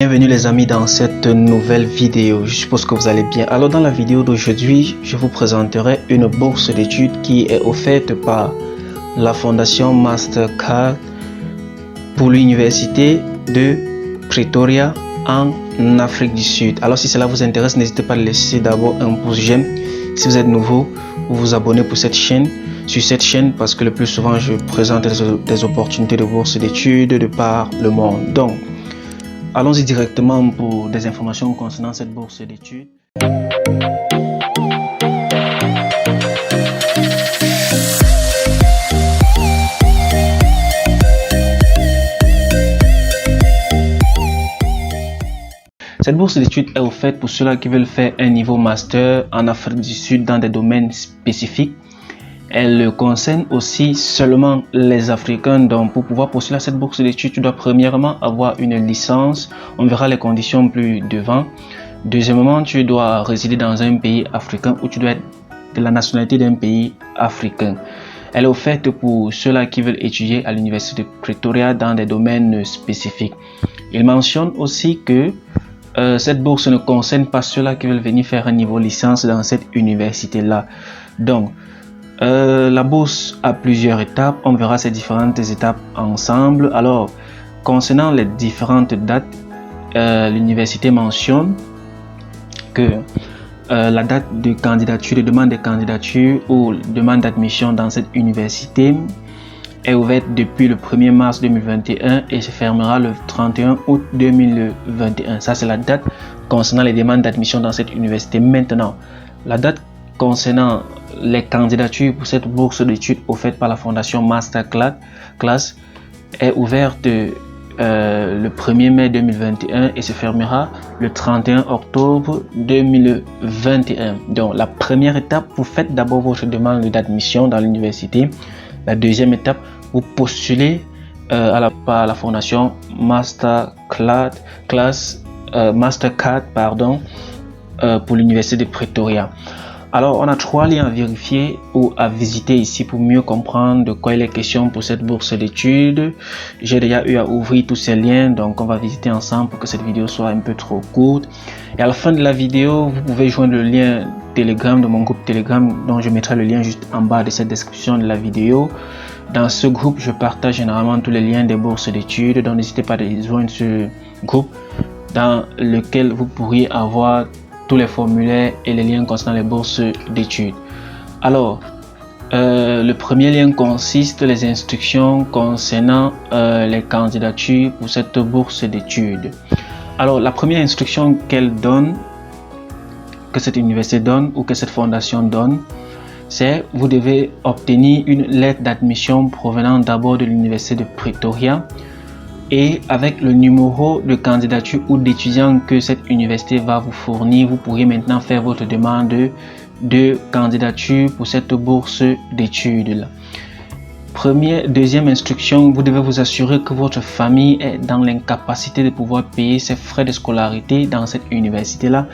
Bienvenue les amis dans cette nouvelle vidéo, je suppose que vous allez bien. Alors dans la vidéo d'aujourd'hui, je vous présenterai une bourse d'études qui est offerte par la fondation Mastercard pour l'université de Pretoria en Afrique du Sud. Alors si cela vous intéresse, n'hésitez pas à laisser d'abord un pouce j'aime. Si vous êtes nouveau, vous vous abonnez pour cette chaîne, sur cette chaîne parce que le plus souvent je présente des opportunités de bourse d'études de par le monde. Donc allons-y directement pour des informations concernant cette bourse d'études. Cette bourse d'études est offerte pour ceux-là qui veulent faire un niveau master en Afrique du Sud dans des domaines spécifiques. Elle concerne aussi seulement les Africains. Donc pour pouvoir postuler à cette bourse d'études, tu dois premièrement avoir une licence. On verra les conditions plus devant. Deuxièmement, tu dois résider dans un pays africain ou tu dois être de la nationalité d'un pays africain. Elle est offerte pour ceux-là qui veulent étudier à l'université de Pretoria dans des domaines spécifiques. Il mentionne aussi que cette bourse ne concerne pas ceux-là qui veulent venir faire un niveau licence dans cette université-là. Donc, la bourse a plusieurs étapes, on verra ces différentes étapes ensemble. Alors, concernant les différentes dates, l'université mentionne que la date de candidature, de demande de candidature ou demande d'admission dans cette université est ouverte depuis le 1er mars 2021 et se fermera le 31 août 2021. Ça, c'est la date concernant les demandes d'admission dans cette université. Maintenant, la date concernant les candidatures pour cette bourse d'études offerte par la fondation Masterclass est ouverte le 1er mai 2021 et se fermera le 31 octobre 2021. Donc la première étape, vous faites d'abord votre demande d'admission dans l'université. La deuxième étape, vous postulez par la fondation Mastercard pour l'université de Pretoria. Alors, on a 3 liens à vérifier ou à visiter ici pour mieux comprendre de quoi il est question pour cette bourse d'études. J'ai déjà eu à ouvrir tous ces liens, donc on va visiter ensemble pour que cette vidéo soit un peu trop courte. Et à la fin de la vidéo, vous pouvez joindre le lien Telegram de mon groupe Telegram, dont je mettrai le lien juste en bas de cette description de la vidéo. Dans ce groupe, je partage généralement tous les liens des bourses d'études, donc n'hésitez pas à joindre ce groupe dans lequel vous pourriez avoir tous les formulaires et les liens concernant les bourses d'études. Alors, le premier lien consiste les instructions concernant les candidatures pour cette bourse d'études. Alors, la première instruction qu'elle donne, que cette université donne ou que cette fondation donne, c'est vous devez obtenir une lettre d'admission provenant d'abord de l'université de Pretoria et avec le numéro de candidature ou d'étudiant que cette université va vous fournir, vous pourrez maintenant faire votre demande de candidature pour cette bourse d'études. Deuxième instruction, vous devez vous assurer que votre famille est dans l'incapacité de pouvoir payer ses frais de scolarité dans cette université-là.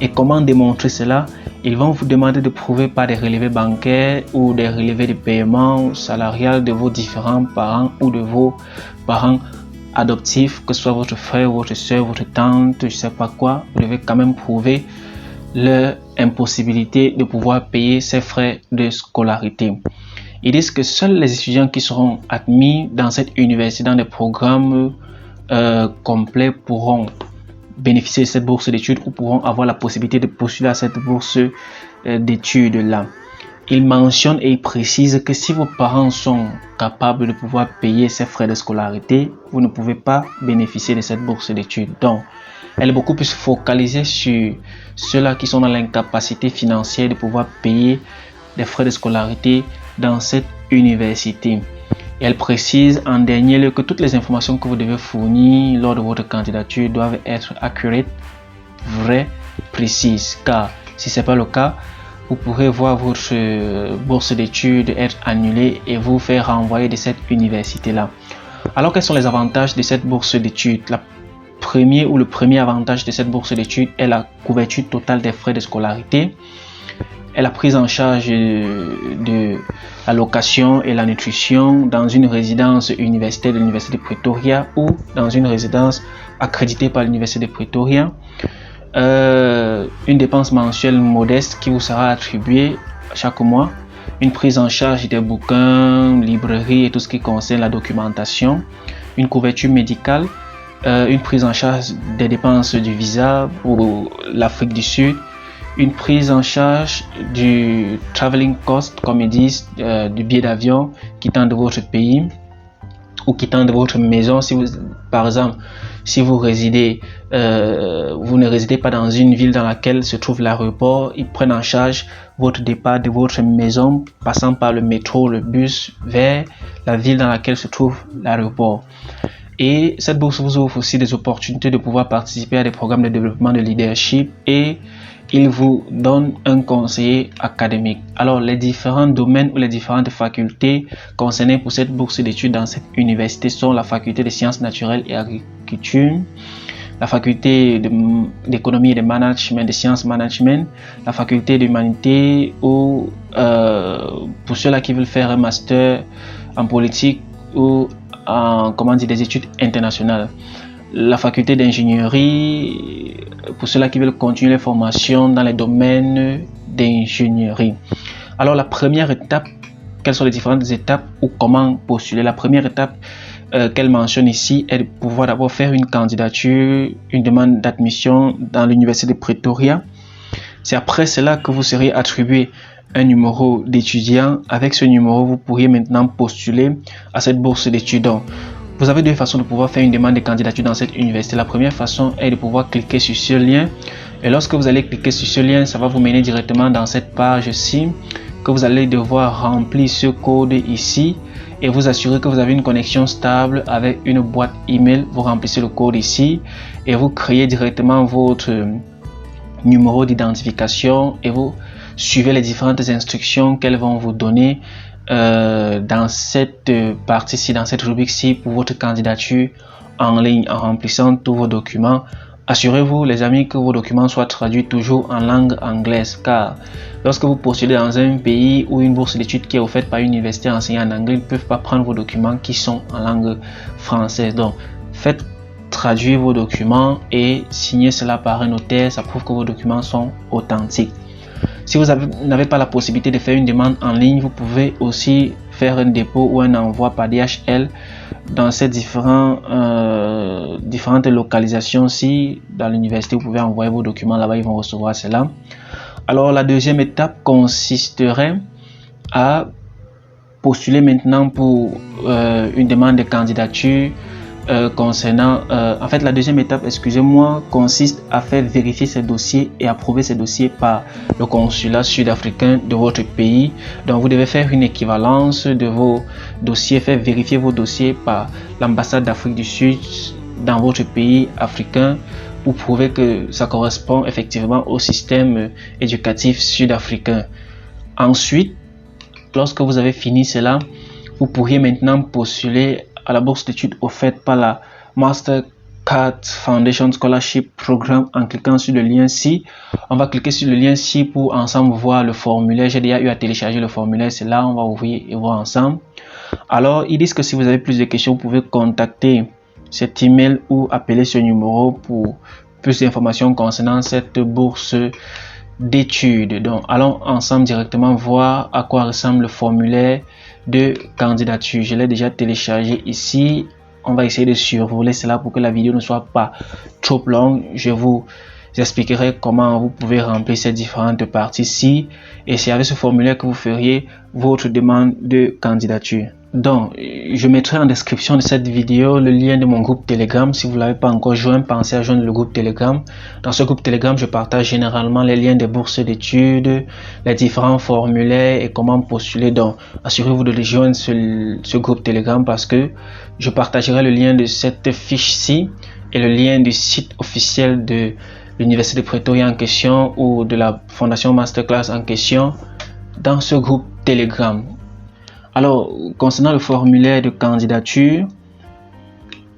Et comment démontrer cela? Ils vont vous demander de prouver par des relevés bancaires ou des relevés de paiement salarial de vos différents parents ou de vos parents adoptifs, que ce soit votre frère, votre soeur, votre tante, je sais pas quoi. Vous devez quand même prouver leur impossibilité de pouvoir payer ces frais de scolarité. Ils disent que seuls les étudiants qui seront admis dans cette université dans des programmes complets pourront bénéficier de cette bourse d'études ou pourront avoir la possibilité de postuler à cette bourse d'études là. Il mentionne et il précise que si vos parents sont capables de pouvoir payer ces frais de scolarité, vous ne pouvez pas bénéficier de cette bourse d'études. Donc, elle est beaucoup plus focalisée sur ceux-là qui sont dans l'incapacité financière de pouvoir payer des frais de scolarité dans cette université. Et elle précise en dernier lieu que toutes les informations que vous devez fournir lors de votre candidature doivent être accurate, vraies, précises. Car si ce n'est pas le cas, vous pourrez voir votre bourse d'études être annulée et vous faire renvoyer de cette université-là. Alors, quels sont les avantages de cette bourse d'études? Le premier avantage de cette bourse d'études est la couverture totale des frais de scolarité. est la prise en charge de la location et la nutrition dans une résidence universitaire de l'Université de Pretoria ou dans une résidence accréditée par l'Université de Pretoria. Une dépense mensuelle modeste qui vous sera attribuée chaque mois. Une prise en charge des bouquins, librairies et tout ce qui concerne la documentation. Une couverture médicale. Une prise en charge des dépenses du visa pour l'Afrique du Sud. Une prise en charge du traveling cost, comme ils disent, du billet d'avion quittant de votre pays ou quittant de votre maison. Si vous, par exemple, si vous résidez, vous ne résidez pas dans une ville dans laquelle se trouve l'aéroport, ils prennent en charge votre départ de votre maison, passant par le métro, le bus, vers la ville dans laquelle se trouve l'aéroport. Et cette bourse vous offre aussi des opportunités de pouvoir participer à des programmes de développement de leadership et il vous donne un conseiller académique. Alors, les différents domaines ou les différentes facultés concernées pour cette bourse d'études dans cette université sont la faculté des sciences naturelles et agriculture, la faculté d'économie et de management, des sciences management, la faculté d'humanité ou pour ceux-là qui veulent faire un master en politique ou en des études internationales. La faculté d'ingénierie pour ceux-là qui veulent continuer les formations dans les domaines d'ingénierie. Alors la première étape, quelles sont les différentes étapes ou comment postuler? La première étape qu'elle mentionne ici est de pouvoir d'abord faire une candidature, une demande d'admission dans l'université de Pretoria. C'est après cela que vous serez attribué un numéro d'étudiant. Avec ce numéro, vous pourriez maintenant postuler à cette bourse d'études. Vous avez deux façons de pouvoir faire une demande de candidature dans cette université. La première façon est de pouvoir cliquer sur ce lien. Et lorsque vous allez cliquer sur ce lien, ça va vous mener directement dans cette page-ci que vous allez devoir remplir ce code ici et vous assurer que vous avez une connexion stable avec une boîte email. Vous remplissez le code ici et vous créez directement votre numéro d'identification et vous suivez les différentes instructions qu'elles vont vous donner dans cette partie-ci, dans cette rubrique-ci pour votre candidature en ligne en remplissant tous vos documents. Assurez-vous, les amis, que vos documents soient traduits toujours en langue anglaise, car lorsque vous postulez dans un pays ou une bourse d'études qui est offerte par une université enseignée en anglais, ils ne peuvent pas prendre vos documents qui sont en langue française. Donc, faites traduire vos documents et signez cela par un notaire. Ça prouve que vos documents sont authentiques. Si vous n'avez pas la possibilité de faire une demande en ligne, vous pouvez aussi faire un dépôt ou un envoi par DHL dans ces différentes localisations-ci. Dans l'université, vous pouvez envoyer vos documents là-bas, ils vont recevoir cela. Alors, la deuxième étape consisterait à postuler maintenant pour une demande de candidature concernant en fait la deuxième étape, excusez-moi, consiste à faire vérifier ces dossiers et approuver ces dossiers par le consulat sud-africain de votre pays. Donc vous devez faire une équivalence de vos dossiers, faire vérifier vos dossiers par l'ambassade d'Afrique du Sud dans votre pays africain pour prouver que ça correspond effectivement au système éducatif sud-africain. Ensuite, lorsque vous avez fini cela, vous pourriez maintenant postuler à la bourse d'études offerte par la Mastercard Foundation Scholarship Programme en cliquant sur le lien-ci. On va cliquer sur le lien-ci pour ensemble voir le formulaire. J'ai déjà eu à télécharger le formulaire, c'est là on va ouvrir et voir ensemble. Alors, ils disent que si vous avez plus de questions, vous pouvez contacter cet email ou appeler ce numéro pour plus d'informations concernant cette bourse d'études. Donc, allons ensemble directement voir à quoi ressemble le formulaire de candidature. Je l'ai déjà téléchargé ici. On va essayer de survoler cela pour que la vidéo ne soit pas trop longue. Je vous expliquerai comment vous pouvez remplir ces différentes parties-ci et c'est avec ce formulaire que vous feriez votre demande de candidature. Donc, je mettrai en description de cette vidéo le lien de mon groupe Telegram. Si vous ne l'avez pas encore joint, pensez à joindre le groupe Telegram. Dans ce groupe Telegram, je partage généralement les liens des bourses d'études, les différents formulaires et comment postuler. Donc, assurez-vous de joindre ce groupe Telegram parce que je partagerai le lien de cette fiche-ci et le lien du site officiel de l'Université de Pretoria en question ou de la Fondation Masterclass en question dans ce groupe Telegram. Alors, concernant le formulaire de candidature,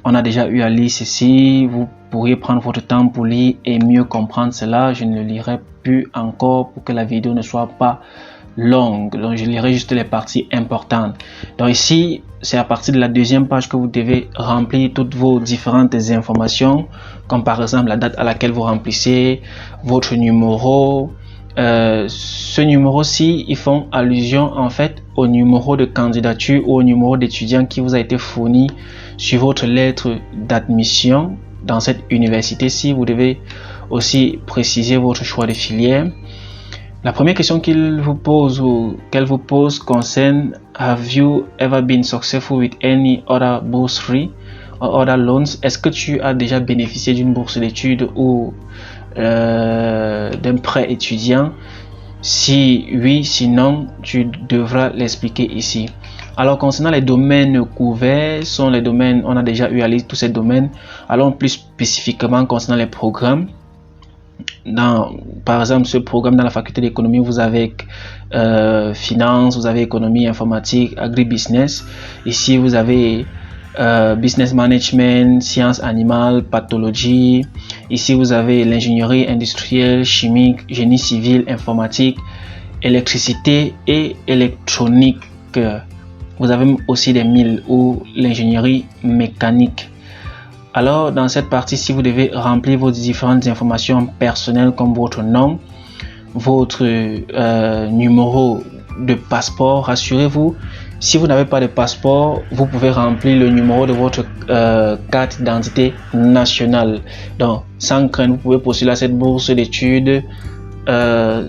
on a déjà eu à lire ceci. Vous pourriez prendre votre temps pour lire et mieux comprendre cela. Je ne le lirai plus encore pour que la vidéo ne soit pas longue. Donc je lirai juste les parties importantes. Donc ici, c'est à partir de la deuxième page que vous devez remplir toutes vos différentes informations, comme par exemple la date à laquelle vous remplissez, votre numéro. Ce numéro-ci, ils font allusion en fait au numéro de candidature ou au numéro d'étudiant qui vous a été fourni sur votre lettre d'admission dans cette université-ci. Vous devez aussi préciser votre choix de filière. La première question qu'elle vous pose concerne: Have you ever been successful with any other bursary or other loans? Est-ce que tu as déjà bénéficié d'une bourse d'études ou d'un prêt étudiant? Si oui, sinon tu devras l'expliquer ici. Alors concernant les domaines couverts, sont les domaines, on a déjà eu à lire tous ces domaines. Allons plus spécifiquement concernant les programmes. Par exemple, ce programme dans la faculté d'économie, vous avez finance, vous avez économie informatique, agribusiness. Ici, vous avez business management, sciences animales, pathologie. Ici, vous avez l'ingénierie industrielle, chimique, génie civil, informatique, électricité et électronique. Vous avez aussi des milles ou l'ingénierie mécanique. Alors, dans cette partie-ci, vous devez remplir vos différentes informations personnelles comme votre nom, votre numéro de passeport. Rassurez-vous, si vous n'avez pas de passeport, vous pouvez remplir le numéro de votre carte d'identité nationale. Donc, sans crainte, vous pouvez postuler à cette bourse d'études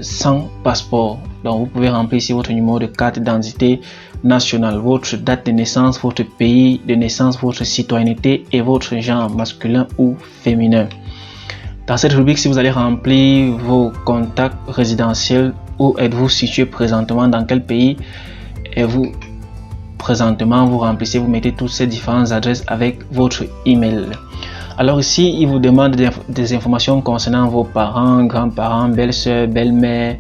sans passeport. Donc, vous pouvez remplir ici votre numéro de carte d'identité nationale, votre date de naissance, votre pays de naissance, votre citoyenneté et votre genre masculin ou féminin. Dans cette rubrique, si vous allez remplir vos contacts résidentiels, où êtes-vous situé présentement, dans quel pays êtes-vous présentement, vous remplissez, vous mettez toutes ces différentes adresses avec votre email. Alors ici, il vous demande des informations concernant vos parents, grands-parents, belle-sœur, belle-mère,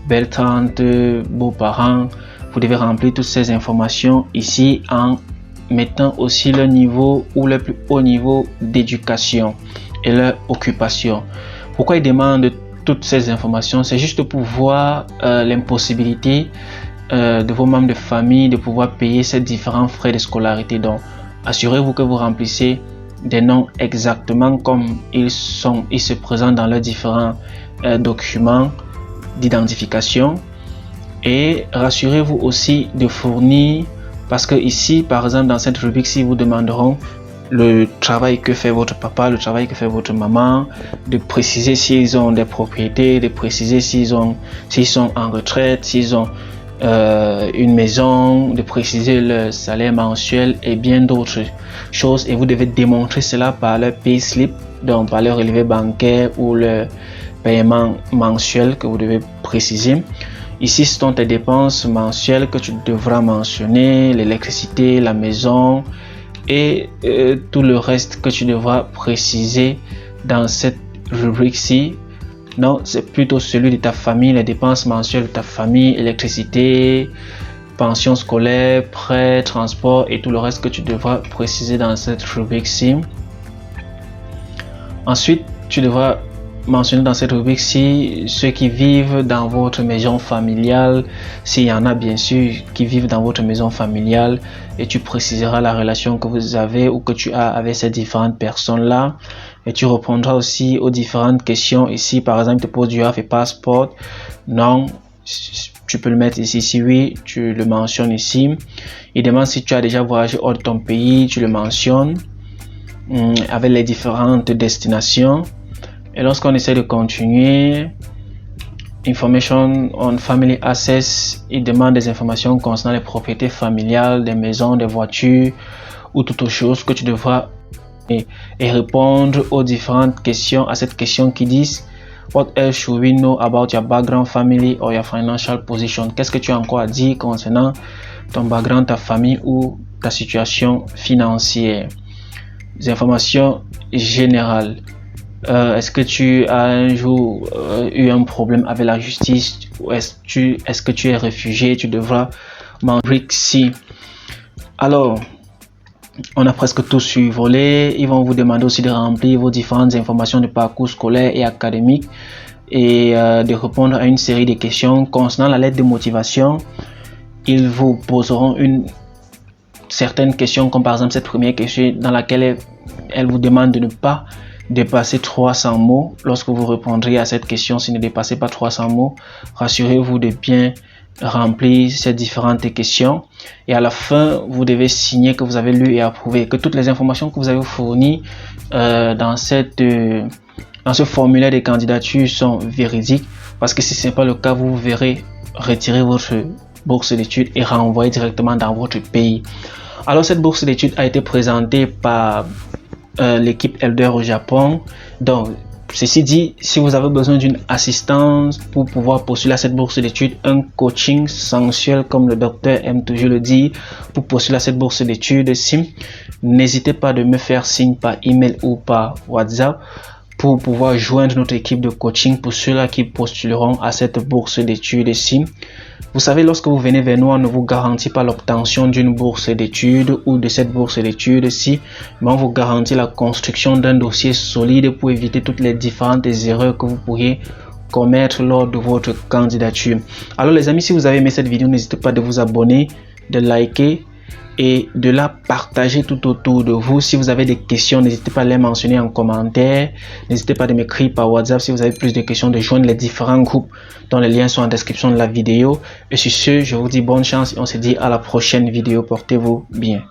belle-tante, beaux-parents. Vous devez remplir toutes ces informations ici en mettant aussi le niveau ou le plus haut niveau d'éducation et leur occupation. Pourquoi il demande toutes ces informations? C'est juste pour voir l'impossibilité de vos membres de famille de pouvoir payer ces différents frais de scolarité. Donc, assurez-vous que vous remplissez des noms exactement comme ils se présentent dans leurs différents documents d'identification. Et rassurez-vous aussi de fournir, parce que ici, par exemple, dans cette rubrique-ci, vous demanderont le travail que fait votre papa, le travail que fait votre maman, de préciser s'ils ont des propriétés, de préciser s'ils sont en retraite, s'ils ont une maison, de préciser le salaire mensuel et bien d'autres choses. Et vous devez démontrer cela par leur payslip, donc par leur relevé bancaire ou le paiement mensuel que vous devez préciser. Ici, ce sont tes dépenses mensuelles que tu devras mentionner, l'électricité, la maison et tout le reste que tu devras préciser dans cette rubrique-ci. Non, c'est plutôt celui de ta famille, les dépenses mensuelles de ta famille, électricité, pension scolaire, prêt, transport et tout le reste que tu devras préciser dans cette rubrique-ci. Ensuite, tu devras mentionner dans cette rubrique-ci ceux qui vivent dans votre maison familiale, s'il y en a bien sûr qui vivent dans votre maison familiale, et tu préciseras la relation que vous avez ou que tu as avec ces différentes personnes-là. Et tu répondras aussi aux différentes questions. Ici, par exemple, tu poses du have a passport. Non, tu peux le mettre ici. Si oui, tu le mentionnes ici. Il demande si tu as déjà voyagé hors de ton pays, tu le mentionnes avec les différentes destinations. Et lorsqu'on essaie de continuer, information on family access, il demande des informations concernant les propriétés familiales, des maisons, des voitures ou toute autre chose que tu devras et répondre aux différentes questions, à cette question qui dit what else should we know about your background, family or your financial position? Qu'est-ce que tu as encore à dire concernant ton background, ta famille ou ta situation financière? Des informations générales. Est-ce que tu as un jour eu un problème avec la justice? Ou est-ce que tu es réfugié? Tu devras m'en ici. Alors, On a presque tout survolé. Ils vont vous demander aussi de remplir vos différentes informations de parcours scolaire et académique et de répondre à une série de questions. Concernant la lettre de motivation, ils vous poseront certaines questions, comme par exemple cette première question dans laquelle elle vous demande de ne pas dépasser 300 mots. Lorsque vous répondrez à cette question, si ne dépassez pas 300 mots, rassurez-vous de bien remplir ces différentes questions. Et à la fin, vous devez signer que vous avez lu et approuvé, que toutes les informations que vous avez fournies dans ce formulaire de candidature sont véridiques. Parce que si ce n'est pas le cas, vous verrez retirer votre bourse d'études et renvoyer directement dans votre pays. Alors cette bourse d'études a été présentée par l'équipe Elder au Japon. Donc ceci dit, si vous avez besoin d'une assistance pour pouvoir postuler à cette bourse d'études, un coaching sensuel comme le docteur aime toujours le dire, pour postuler à cette bourse d'études, n'hésitez pas de me faire signe par email ou par WhatsApp pour pouvoir joindre notre équipe de coaching pour ceux-là qui postuleront à cette bourse d'études. Vous savez, lorsque vous venez vers nous, on ne vous garantit pas l'obtention d'une bourse d'études ou de cette bourse d'études, mais on vous garantit la construction d'un dossier solide pour éviter toutes les différentes erreurs que vous pourriez commettre lors de votre candidature. Alors les amis, si vous avez aimé cette vidéo, n'hésitez pas de vous abonner, de liker et de la partager tout autour de vous. Si vous avez des questions, n'hésitez pas à les mentionner en commentaire. N'hésitez pas de m'écrire par WhatsApp si vous avez plus de questions, de joindre les différents groupes dont les liens sont en description de la vidéo. Et sur ce, je vous dis bonne chance et on se dit à la prochaine vidéo. Portez-vous bien.